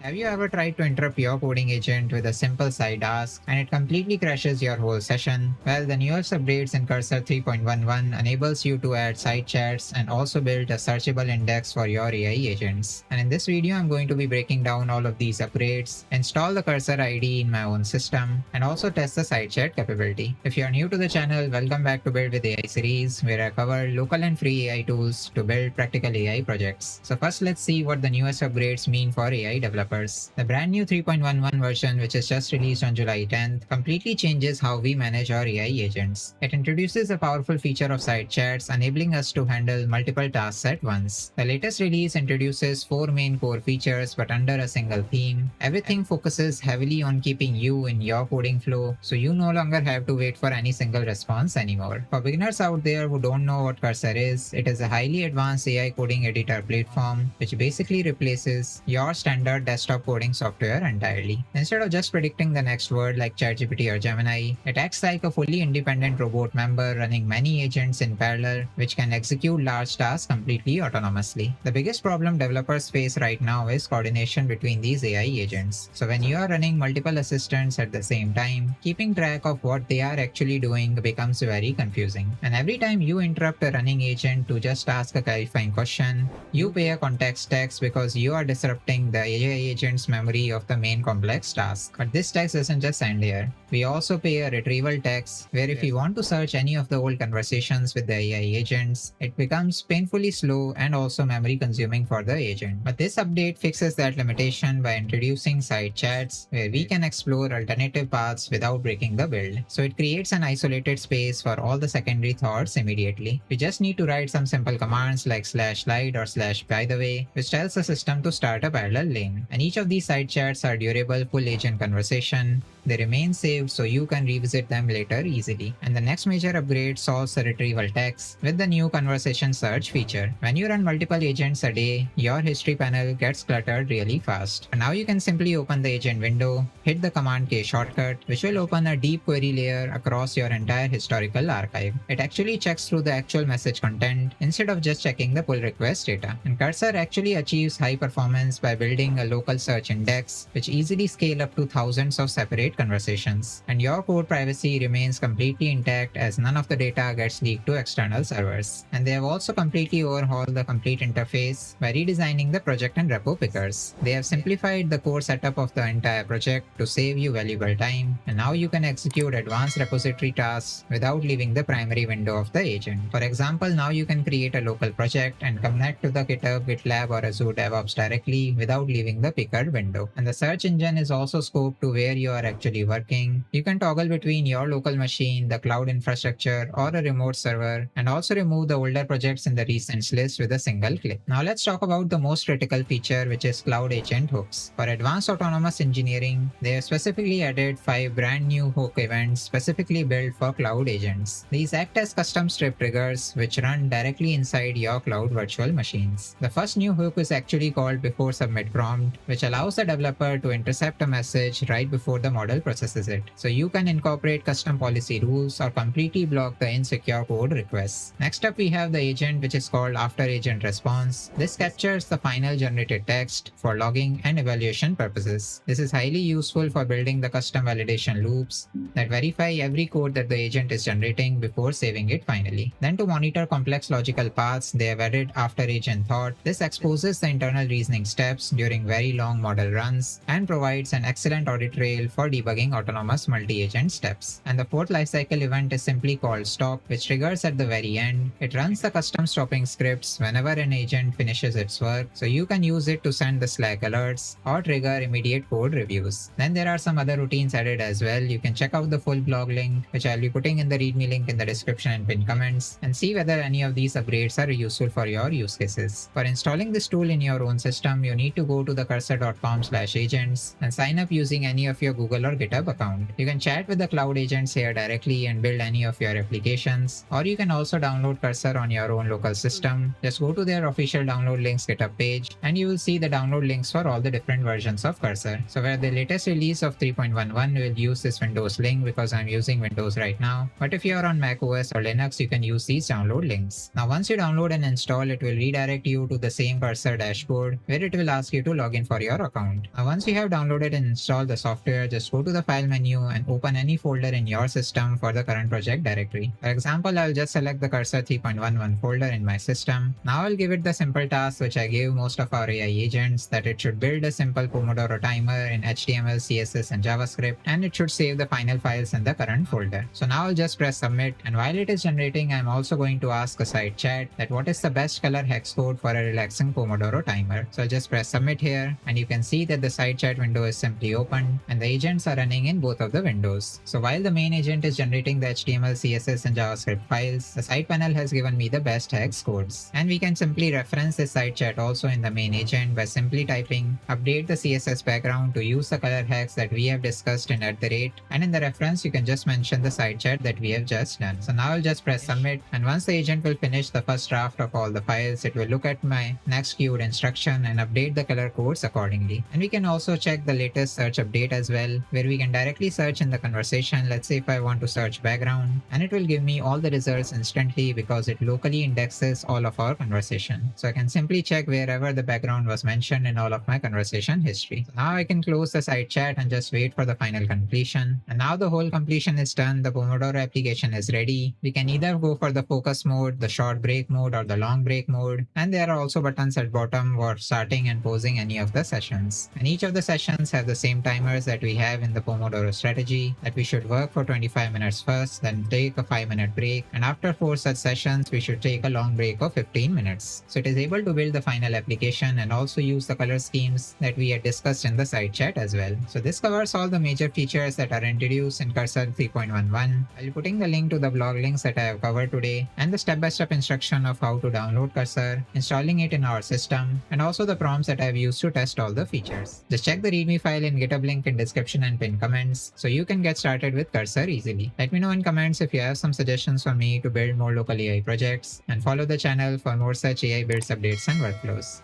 Have you ever tried to interrupt your coding agent with a simple side ask and it completely crashes your whole session? Well, the newest updates in Cursor 3.11 enables you to add side chats and also build a searchable index for your AI agents. And in this video, I'm going to be breaking down all of these upgrades, install the Cursor IDE in my own system, and also test the side chat capability. If you're new to the channel, welcome back to Build with AI series, where I cover local and free AI tools to build practical AI projects. So first, let's see what the newest upgrades mean for AI developers. The brand new 3.11 version, which is just released on July 10th, completely changes how we manage our AI agents. It introduces a powerful feature of side chats, enabling us to handle multiple tasks at once. The latest release introduces 4 main core features but under a single theme. Everything focuses heavily on keeping you in your coding flow, so you no longer have to wait for any single response anymore. For beginners out there who don't know what Cursor is, it is a highly advanced AI coding editor platform which basically replaces your standard desktop coding software entirely. Instead of just predicting the next word like ChatGPT or Gemini, it acts like a fully independent robot member running many agents in parallel, which can execute large tasks completely autonomously. The biggest problem developers face right now is coordination between these AI agents. So when you are running multiple assistants at the same time, keeping track of what they are actually doing becomes very confusing. And every time you interrupt a running agent to just ask a clarifying question, you pay a context tax because you are disrupting the AI agent's memory of the main complex task. But this tax doesn't just end here. We also pay a retrieval tax, where if we want to search any of the old conversations with the AI agents, it becomes painfully slow and also memory consuming for the agent. But this update fixes that limitation by introducing side chats, where we can explore alternative paths without breaking the build. So it creates an isolated space for all the secondary thoughts immediately. We just need to write some simple commands like /slide or /by the way, which tells the system to start a parallel lane. And each of these side chats are durable full agent conversation. They remain saved so you can revisit them later easily. And the next major upgrade solves the retrieval tax with the new conversation search feature. When you run multiple agents a day, your history panel gets cluttered really fast. And now you can simply open the agent window, hit the command K shortcut, which will open a deep query layer across your entire historical archive. It actually checks through the actual message content instead of just checking the pull request data. And Cursor actually achieves high performance by building a local search index, which easily scale up to thousands of separate conversations. And your code privacy remains completely intact as none of the data gets leaked to external servers. And they have also completely overhauled the complete interface by redesigning the project and repo pickers. They have simplified the core setup of the entire project to save you valuable time, and now you can execute advanced repository tasks without leaving the primary window of the agent. For example, now you can create a local project and connect to the GitHub, GitLab or Azure DevOps directly without leaving the picker window. And the search engine is also scoped to where you are actually working. You can toggle between your local machine, the cloud infrastructure, or a remote server, and also remove the older projects in the recents list with a single click. Now let's talk about the most critical feature, which is cloud agent hooks. For advanced autonomous engineering, they have specifically added 5 brand new hook events specifically built for cloud agents. These act as custom strip triggers which run directly inside your cloud virtual machines. The first new hook is actually called before submit prompt, which allows the developer to intercept a message right before the model processes it. So you can incorporate custom policy rules or completely block the insecure code requests. Next up, we have the agent, which is called after agent response. This captures the final generated text for logging and evaluation purposes. This is highly useful for building the custom validation loops that verify every code that the agent is generating before saving it finally. Then to monitor complex logical paths, they have added after agent thought. This exposes the internal reasoning steps during very long model runs and provides an excellent audit trail for debugging autonomous multi-agent steps. And the fourth lifecycle event is simply called stop, which triggers at the very end. It runs the custom stopping scripts whenever an agent finishes its work, so you can use it to send the Slack alerts or trigger immediate code reviews. Then there are some other routines added as well. You can check out the full blog link, which I'll be putting in the readme link in the description and pinned comments, and see whether any of these upgrades are useful for your use cases. For installing this tool in your own system, you need to go to the cursor.com/agents and sign up using any of your Google or GitHub account. You can chat with the cloud agents here directly and build any of your applications, or you can also download Cursor on your own local system. Just go to their official download links GitHub page and you will see the download links for all the different versions of Cursor. So where the latest release of 3.11 will use this Windows link because I'm using Windows right now. But if you are on Mac OS or Linux, you can use these download links. Now once you download and install, it will redirect you to the same Cursor dashboard where it will ask you to log in for your account. Now once you have downloaded and installed the software, just go to the file menu and open any folder in your system for the current project directory. For example, I'll just select the Cursor 3.11 folder in my system. Now I'll give it the simple task which I gave most of our AI agents, that it should build a simple Pomodoro timer in HTML, CSS and JavaScript, and it should save the final files in the current folder. So now I'll just press submit, and while it is generating, I'm also going to ask a side chat that what is the best color hex code for a relaxing Pomodoro timer. So I'll just press submit here, and you can see that the side chat window is simply opened and the agents are running in both of the windows. So while the main agent is generating the HTML, CSS and JavaScript files, the side panel has given me the best hex codes. And we can simply reference this side chat also in the main agent by simply typing update the CSS background to use the color hex that we have discussed in @ and in the reference you can just mention the side chat that we have just done. So now I'll just press submit, and once the agent will finish the first draft of all the files, it will look at my next queued instruction and update the color codes accordingly. And we can also check the latest search update as well, where we can directly search in the conversation. Let's say if I want to search background, and it will give me all the results instantly because it locally indexes all of our conversation. So I can simply check wherever the background was mentioned in all of my conversation history. So now I can close the side chat and just wait for the final completion. And now the whole completion is done. The Pomodoro application is ready. We can either go for the focus mode, the short break mode, or the long break mode. And there are also buttons at bottom for starting and pausing any of the sessions. And each of the sessions have the same timers that we have in the Pomodoro strategy, that we should work for 25 minutes first, then take a 5-minute break. And after 4 such sessions, we should take a long break of 15 minutes. So it is able to build the final application and also use the color schemes that we had discussed in the side chat as well. So this covers all the major features that are introduced in Cursor 3.11. I'll be putting the link to the blog links that I have covered today and the step-by-step instruction of how to download Cursor, installing it in our system, and also the prompts that I have used to test all the features. Just check the README file in GitHub link in description and pinned comments so you can get started with Cursor easily. Let me know in comments if you have some suggestions for me to build more local AI projects, and follow the channel for more such AI builds, updates and workflows.